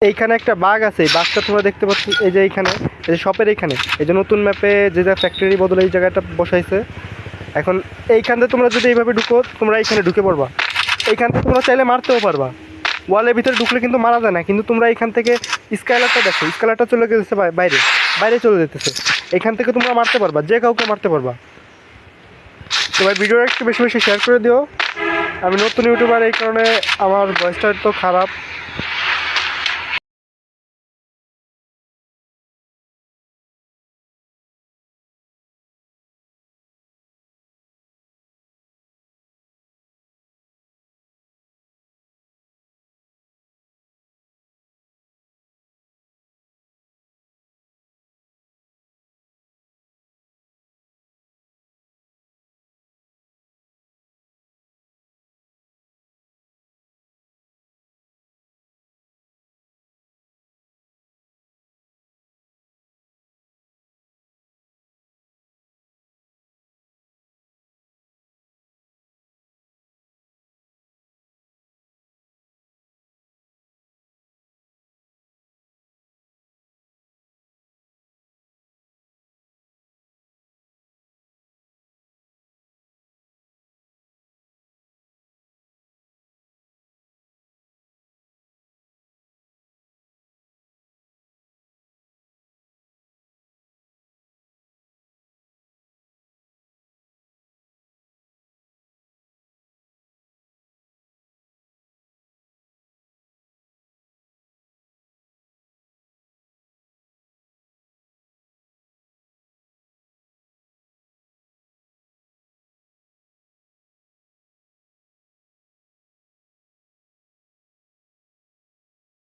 এইখানে একটা বাঘ আছে, এই বাঘটা তোমরা দেখতে পাচ্ছ এই যে এইখানে, এই যে শপের এইখানে, এই যে নতুন ম্যাপে যে যা ফ্যাক্টরি বদলে এই জায়গাটা বসাইছে। এখন এইখান থেকে তোমরা যদি এইভাবে ঢুকো, তোমরা এইখানে ঢুকে পড়বা। এইখান থেকে তোমরা চাইলে মারতেও পারবা, ওয়ালের ভিতরে ঢুকলে কিন্তু মারা যায় না। কিন্তু তোমরা এইখান থেকে স্কাইলারটা দেখো, স্কাইলারটা চলে গেছে বাইরে, বাইরে চলে যেতেছে। এখান থেকে তোমরা মারতে পারবা, যে কাউকে মারতে পারবা। তো ভাই ভিডিওটা একটু বেশি বেশি শেয়ার করে দিও। আমি নতুন ইউটিউবার, এই কারণে আমার ভয়েসটা তো খারাপ।